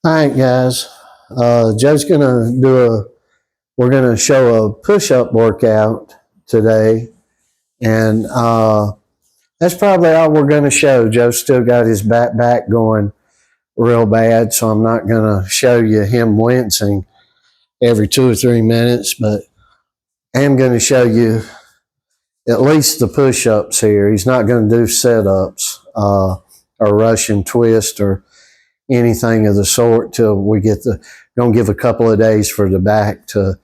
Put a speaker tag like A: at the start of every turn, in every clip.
A: All right, guys. Joe's gonna we're gonna show a push-up workout today, and that's probably all we're gonna show. Joe's still got his back going real bad, so I'm not gonna show you him wincing every 2 or 3 minutes, but I am gonna show you at least the push-ups here. He's not gonna do sit-ups or Russian twist or anything of the sort till we get gonna give a couple of days for the back to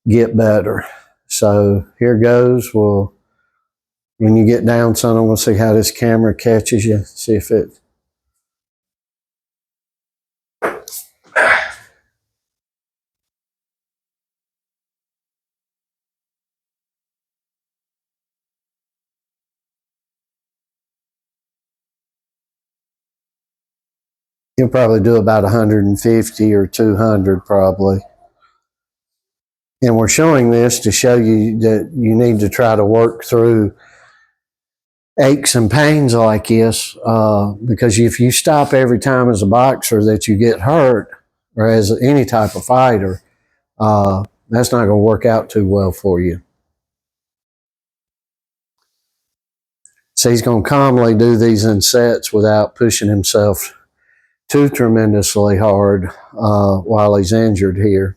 A: get better. So here goes. When you get down, son, I want to see how this camera catches you. See if it. You'll probably do about 150 or 200 probably. And we're showing this to show you that you need to try to work through aches and pains like this, because if you stop every time as a boxer that you get hurt, or as any type of fighter, that's not going to work out too well for you. So he's going to calmly do these in sets without pushing himself too tremendously hard while he's injured here.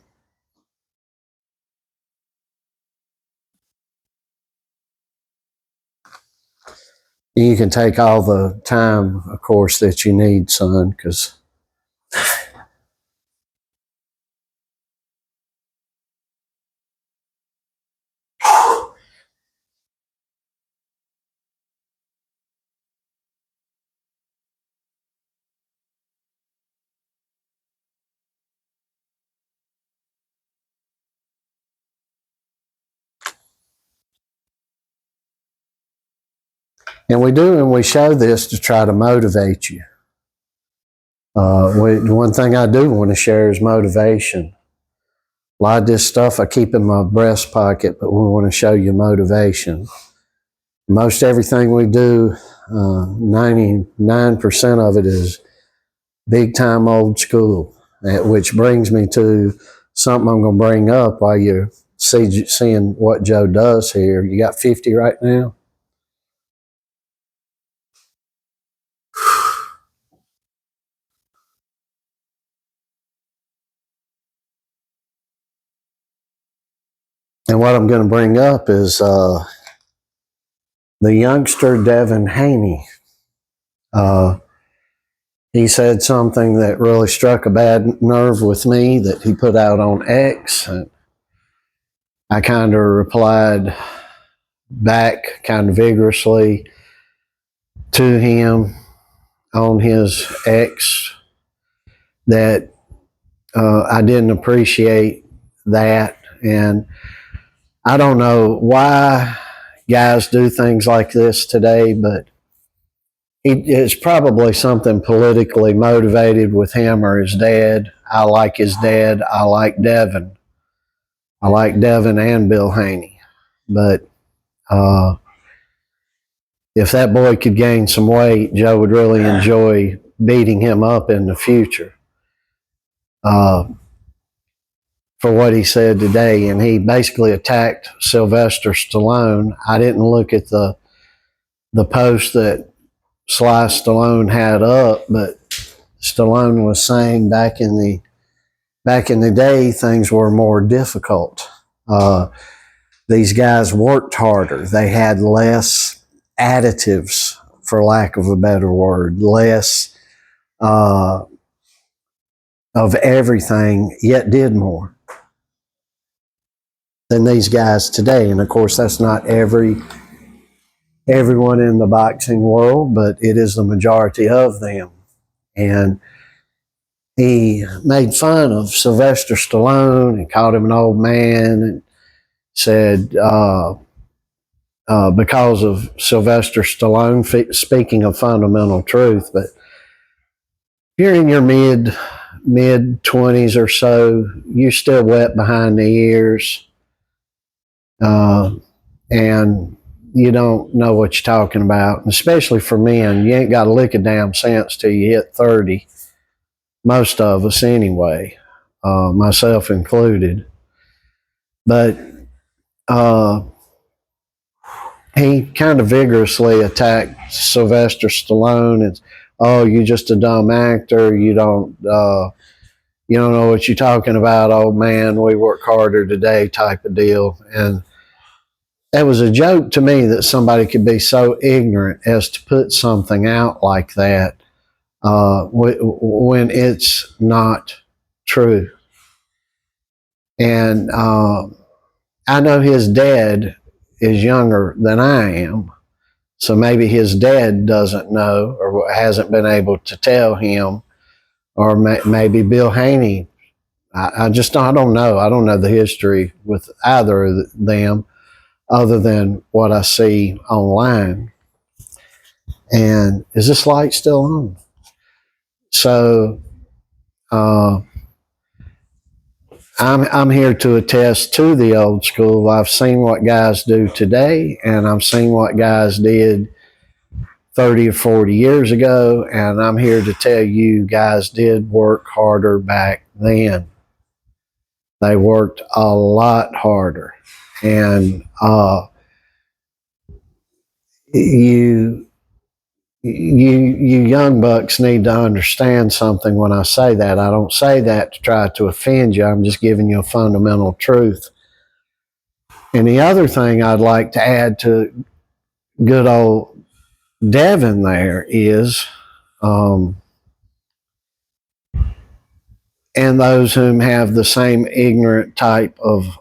A: You can take all the time, of course, that you need, son, because and we show this to try to motivate you. One thing I do want to share is motivation. A lot of this stuff I keep in my breast pocket, but we want to show you motivation. Most everything we do, 99% of it is big time old school, which brings me to something I'm going to bring up while you're seeing what Joe does here. You got 50 right now? And what I'm going to bring up is the youngster Devon Haney. He said something that really struck a bad nerve with me that he put out on X. And I kind of replied back kind of vigorously to him on his X that I didn't appreciate that. And I don't know why guys do things like this today, but it's probably something politically motivated with him or his dad. I like his dad. I like Devon. I like Devon and Bill Haney. But if that boy could gain some weight, Joe would really enjoy beating him up in the future for what he said today. And he basically attacked Sylvester Stallone. I didn't look at the post that Sly Stallone had up, but Stallone was saying back in the day things were more difficult. These guys worked harder. They had less additives, for lack of a better word, less of everything, yet did more than these guys today. And of course, that's not everyone in the boxing world, but it is the majority of them. And he made fun of Sylvester Stallone and called him an old man and said, because of Sylvester Stallone, speaking of fundamental truth, but if you're in your mid 20s or so, you're still wet behind the ears, and you don't know what you're talking about. And especially for men, you ain't got a lick of damn sense till you hit 30. most of us anyway, myself included. But he kind of vigorously attacked Sylvester Stallone and, oh, you're just a dumb actor. You don't know what you're talking about, old man. We work harder today, type of deal. And it was a joke to me that somebody could be so ignorant as to put something out like that when it's not true. And I know his dad is younger than I am, so maybe his dad doesn't know or hasn't been able to tell him, or maybe Bill Haney. I don't know. I don't know the history with either of them other than what I see online. And is this light still on? So I'm here to attest to the old school. I've seen what guys do today, and I've seen what guys did 30 or 40 years ago, and I'm here to tell you guys did work harder back then. They worked a lot harder. And you young bucks need to understand something when I say that. I don't say that to try to offend you. I'm just giving you a fundamental truth. And the other thing I'd like to add to good old Devon there is, and those whom have the same ignorant type of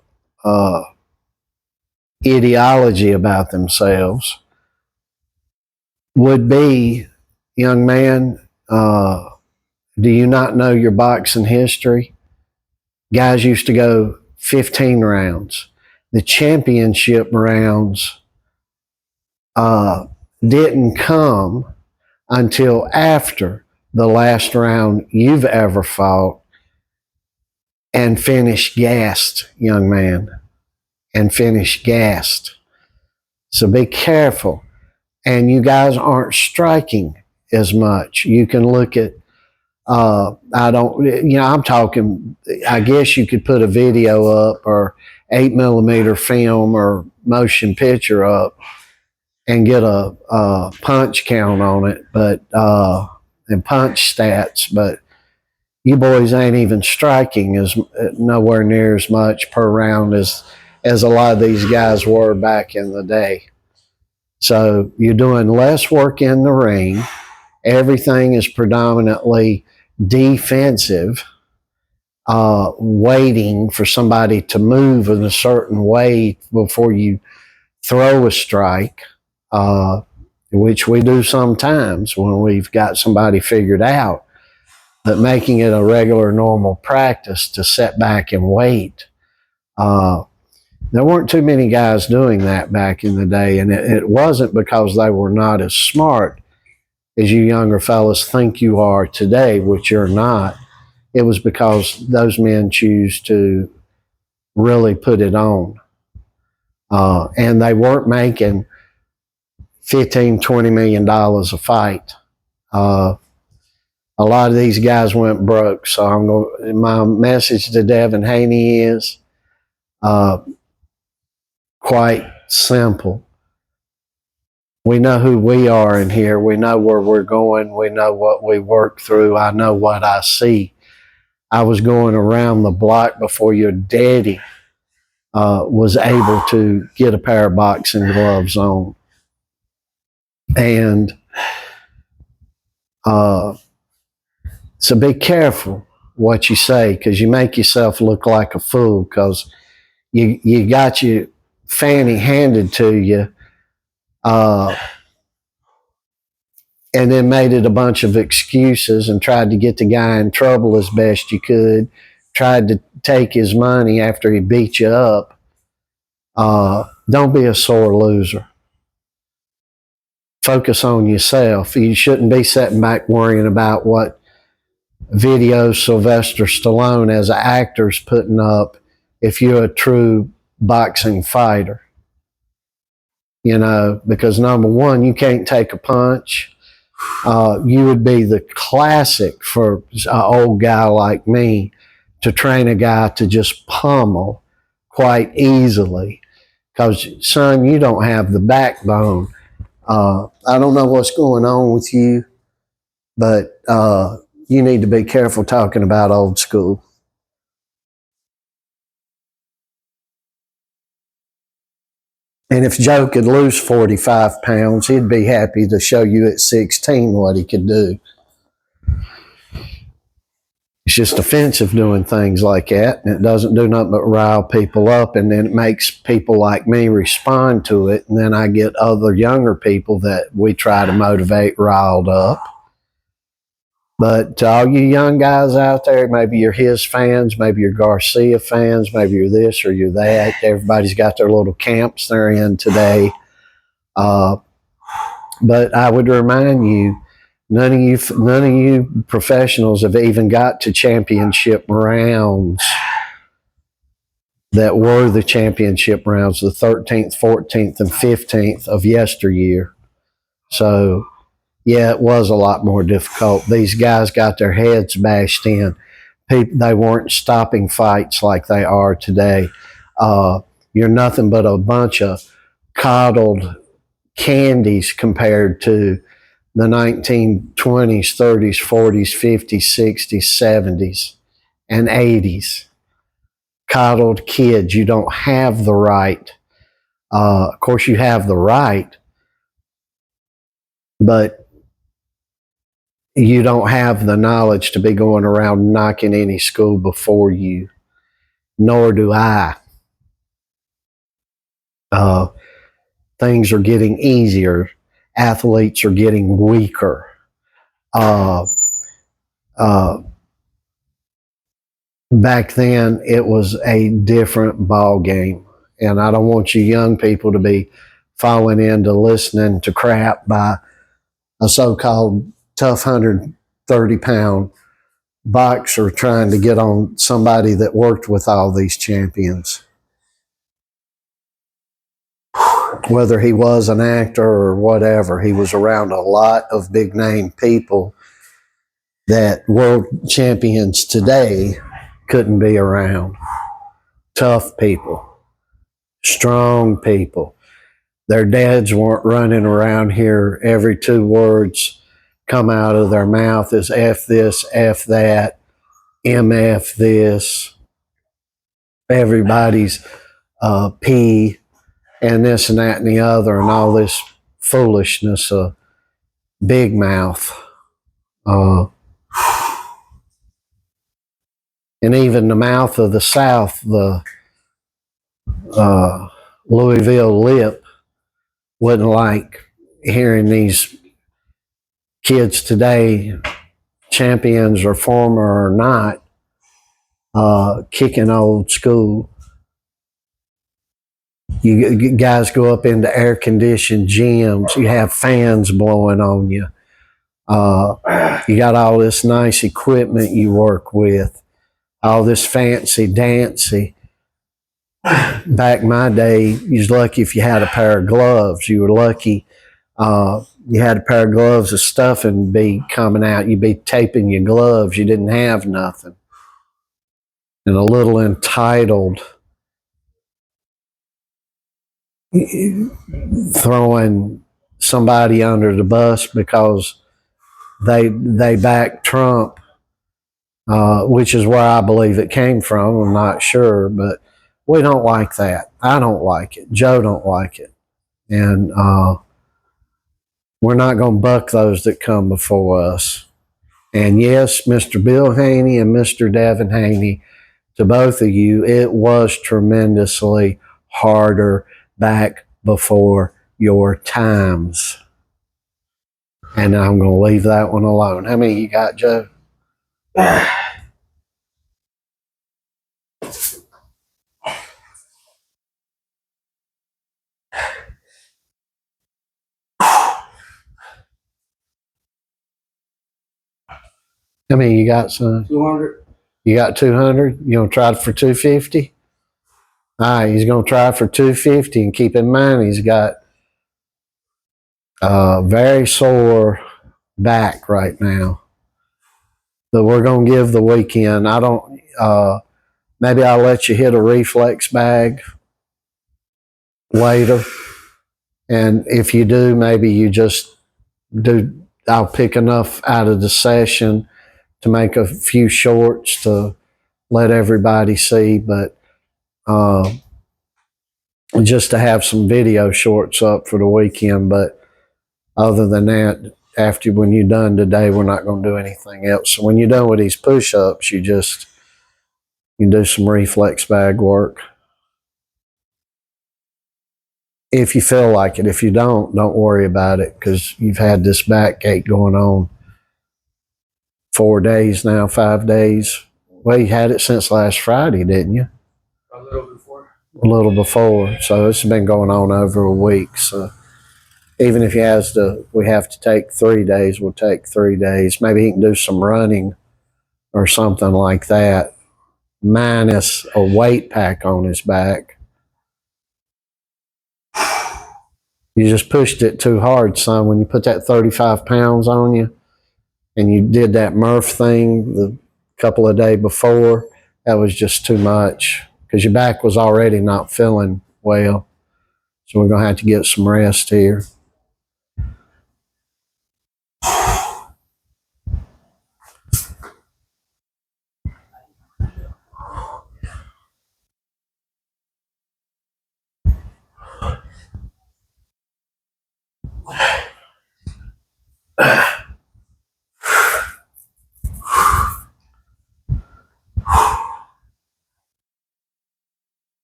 A: ideology about themselves, would be, young man, do you not know your boxing history? Guys used to go 15 rounds. The championship rounds didn't come until after the last round you've ever fought and finished gassed, young man, and finished gassed. So be careful. And you guys aren't striking as much. You can look at, I'm talking, I guess you could put a video up or 8mm film or motion picture up and get a punch count on it, but and punch stats, but you boys ain't even striking as nowhere near as much per round as a lot of these guys were back in the day. So you're doing less work in the ring. Everything is predominantly defensive, waiting for somebody to move in a certain way before you throw a strike, which we do sometimes when we've got somebody figured out, but making it a regular, normal practice to sit back and wait. There weren't too many guys doing that back in the day, and it wasn't because they were not as smart as you younger fellas think you are today, which you're not. It was because those men choose to really put it on. And they weren't making $15, $20 million a fight. A lot of these guys went broke. So my message to Devon Haney is quite simple. We know who we are in here. We know where we're going. We know what we work through. I know what I see. I was going around the block before your daddy was able to get a pair of boxing gloves on. And so be careful what you say, because you make yourself look like a fool, because you got your fanny handed to you, and then made it a bunch of excuses and tried to get the guy in trouble as best you could, tried to take his money after he beat you up. Don't be a sore loser. Focus on yourself. You shouldn't be sitting back worrying about what videos Sylvester Stallone as an actor's putting up if you're a true boxing fighter. Because number one, you can't take a punch. you would be the classic for an old guy like me to train a guy to just pummel quite easily. Because, son, you don't have the backbone. I don't know what's going on with you, but you need to be careful talking about old school. And if Joe could lose 45 pounds, he'd be happy to show you at 16 what he could do. It's just offensive doing things like that, and it doesn't do nothing but rile people up, and then it makes people like me respond to it, and then I get other younger people that we try to motivate riled up. But to all you young guys out there, maybe you're his fans, maybe you're Garcia fans, maybe you're this or you're that. Everybody's got their little camps they're in today. But I would remind you, none of you professionals have even got to championship rounds that were the championship rounds, the 13th, 14th, and 15th of yesteryear. So, yeah, it was a lot more difficult. These guys got their heads bashed in. They weren't stopping fights like they are today. You're nothing but a bunch of coddled candies compared to the 1920s, 30s, 40s, 50s, 60s, 70s, and 80s. Coddled kids. You don't have the right. Of course, you have the right, but you don't have the knowledge to be going around knocking any school before you, nor do I. Things are getting easier. Athletes are getting weaker. Back then, it was a different ball game, and I don't want you young people to be falling into listening to crap by a so-called tough 130-pound boxer trying to get on somebody that worked with all these champions. Whether he was an actor or whatever, he was around a lot of big-name people that world champions today couldn't be around. Tough people, strong people. Their dads weren't running around here every 2 words come out of their mouth as F this, F that, MF this. Everybody's P and this and that and the other, and all this foolishness of big mouth. And even the mouth of the South, the Louisville lip, wouldn't like hearing these kids today, champions or former or not, kicking old school. You guys go up into air-conditioned gyms. You have fans blowing on you. You got all this nice equipment you work with. All this fancy dancy. Back in my day, you was lucky if you had a pair of gloves. You were lucky you had a pair of gloves of stuffing be coming out. You'd be taping your gloves. You didn't have nothing. And a little entitled, throwing somebody under the bus because they backed Trump, which is where I believe it came from. I'm not sure, but we don't like that. I don't like it. Joe don't like it. And we're not going to buck those that come before us. And yes, Mr. Bill Haney and Mr. Devon Haney, to both of you, it was tremendously harder back before your times. And I'm going to leave that one alone. How many you got, Joe? How many you got, son?
B: 200.
A: You got 200? You going to try for 250? All right, he's going to try for 250, and keep in mind he's got very sore back right now. That we're going to give the weekend. I don't, maybe I'll let you hit a reflex bag later. And if you do, maybe you just do, I'll pick enough out of the session to make a few shorts to let everybody see, but just to have some video shorts up for the weekend. But other than that, after when you're done today, we're not going to do anything else. So when you're done with these push-ups, you do some reflex bag work. If you feel like it. If you don't worry about it, because you've had this backache going on 4 days now, 5 days. Well, you had it since last Friday, didn't you?
B: A little before.
A: A little before. So it's been going on over a week. So even if we have to take 3 days, we'll take 3 days. Maybe he can do some running or something like that, minus a weight pack on his back. You just pushed it too hard, son. When you put that 35 pounds on you and you did that Murph thing the couple of days before, that was just too much because your back was already not feeling well. So we're going to have to get some rest here.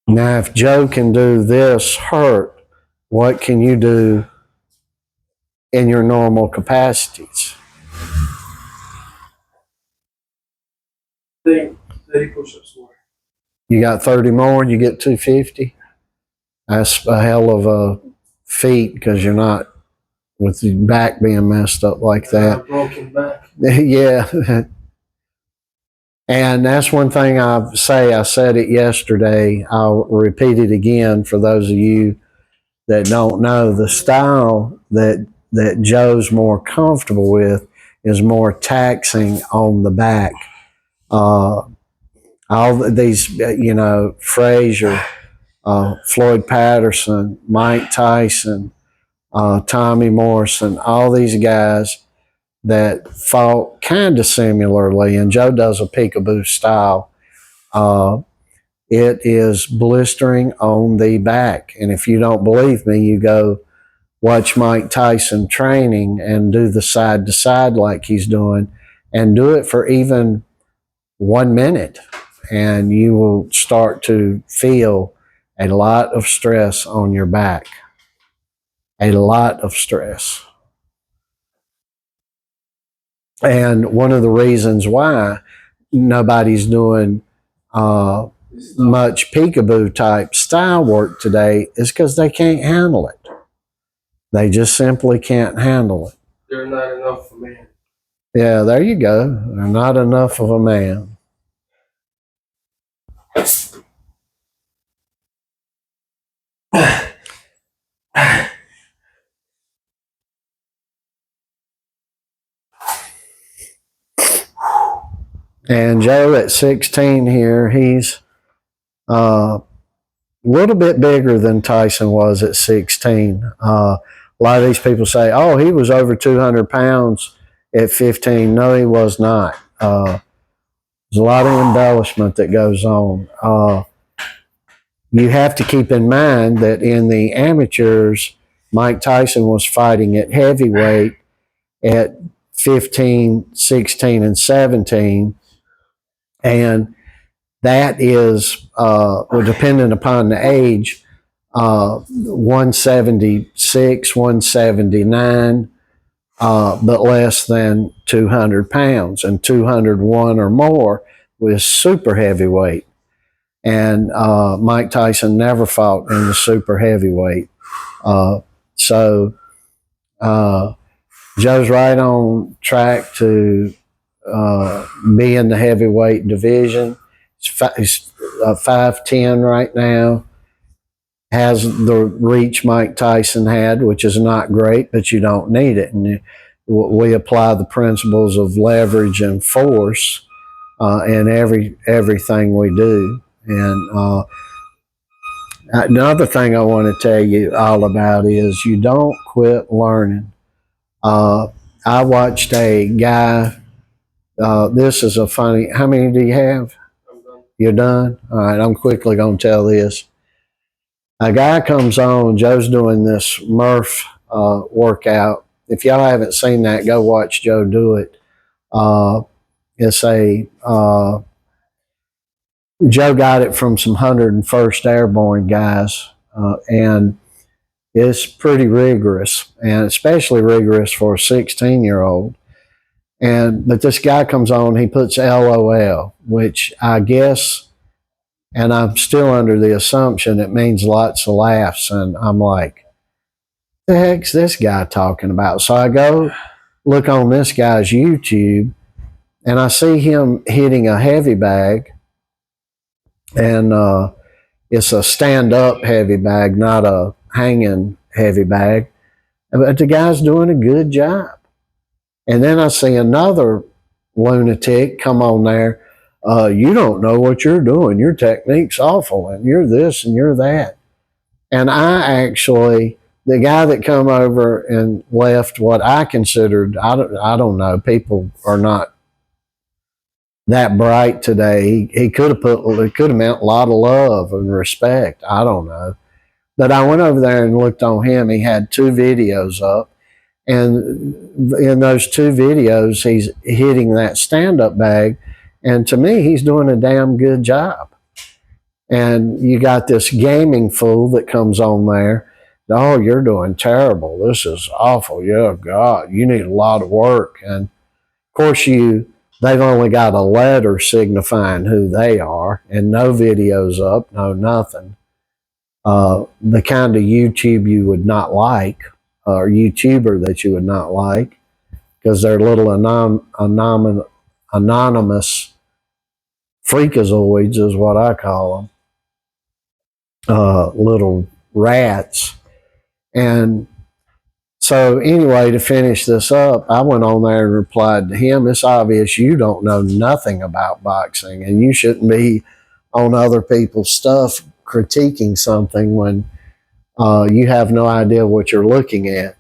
A: Now, if Joe can do this hurt, what can you do in your normal capacities?
B: 30 push-ups more.
A: You got 30 more, you get 250? That's a hell of a feat because you're not with your back being messed up like that.
B: Broken back.
A: Yeah. And that's one thing I said it yesterday. I'll repeat it again for those of you that don't know. The style that Joe's more comfortable with is more taxing on the back. All these, Frazier, Floyd Patterson, Mike Tyson, Tommy Morrison, all these guys that fought kind of similarly, and Joe does a peekaboo style. It is blistering on the back. And if you don't believe me, you go watch Mike Tyson training and do the side to side like he's doing, and do it for even 1 minute, and you will start to feel a lot of stress on your back. A lot of stress. And one of the reasons why nobody's doing much peekaboo type style work today is because they can't handle it. They just simply can't handle it.
B: They're not enough for me.
A: Yeah, there you go. They're not enough of a man. And Joe at 16 here, he's a little bit bigger than Tyson was at 16. A lot of these people say, oh, he was over 200 pounds at 15. No, he was not. There's a lot of embellishment that goes on. You have to keep in mind that in the amateurs, Mike Tyson was fighting at heavyweight at 15, 16, and 17. And that is, dependent upon the age, 176, 179, but less than 200 pounds. And 201 or more was super heavyweight. And Mike Tyson never fought in the super heavyweight. So Joe's right on track to be in the heavyweight division. He's 5'10" right now. Has the reach Mike Tyson had, which is not great, but you don't need it. And we apply the principles of leverage and force in everything we do. And another thing I want to tell you all about is you don't quit learning. I watched a guy. This is a funny. How many do you have?
B: I'm done.
A: You're done? All right, I'm quickly going to tell this. A guy comes on, Joe's doing this Murph workout. If y'all haven't seen that, go watch Joe do it. It's a, Joe got it from some 101st Airborne guys, and it's pretty rigorous, and especially rigorous for a 16-year-old. But this guy comes on, he puts LOL, which I guess, and I'm still under the assumption it means lots of laughs. And I'm like, the heck's this guy talking about? So I go look on this guy's YouTube, and I see him hitting a heavy bag, and it's a stand-up heavy bag, not a hanging heavy bag. But the guy's doing a good job. And then I see another lunatic come on there. You don't know what you're doing. Your technique's awful, and you're this and you're that. And the guy that come over and left what I considered, I don't know, people are not that bright today. He could have meant a lot of love and respect. I don't know. But I went over there and looked on him. He had 2 videos up. And in those 2 videos, he's hitting that stand-up bag. And to me, he's doing a damn good job. And you got this gaming fool that comes on there. Oh, you're doing terrible. This is awful. Yeah, God, you need a lot of work. And of course, they've only got a letter signifying who they are, and no videos up, no nothing. The kind of YouTube you would not like, or YouTuber that you would not like, because they're little anonymous freakazoids is what I call them, little rats. And so anyway, to finish this up, I went on there and replied to him, it's obvious you don't know nothing about boxing, and you shouldn't be on other people's stuff critiquing something when you have no idea what you're looking at.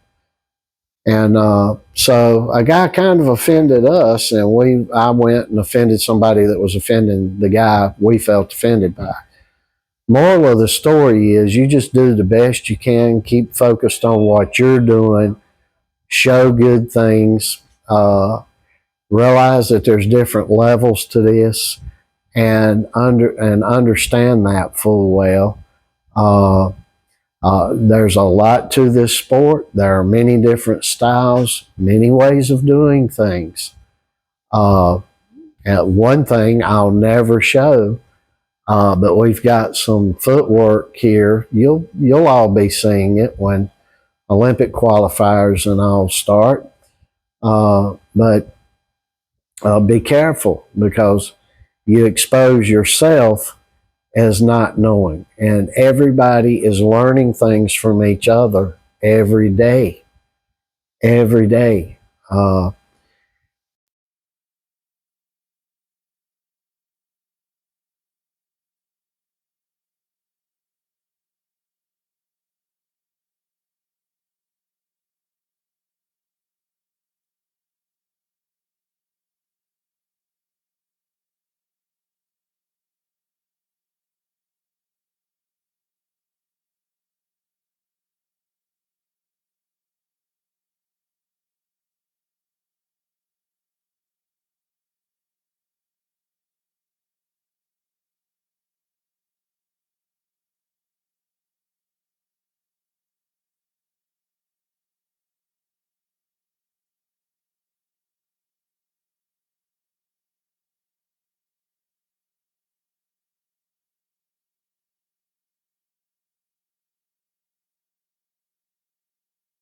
A: And so a guy kind of offended us, and I went and offended somebody that was offending the guy we felt offended by. Moral of the story is you just do the best you can, keep focused on what you're doing, show good things, realize that there's different levels to this, and understand that full well. There's a lot to this sport. There are many different styles, many ways of doing things. And one thing I'll never show, but we've got some footwork here. You'll all be seeing it when Olympic qualifiers and all start. But be careful, because you expose yourself as not knowing. And everybody is learning things from each other every day. Every day.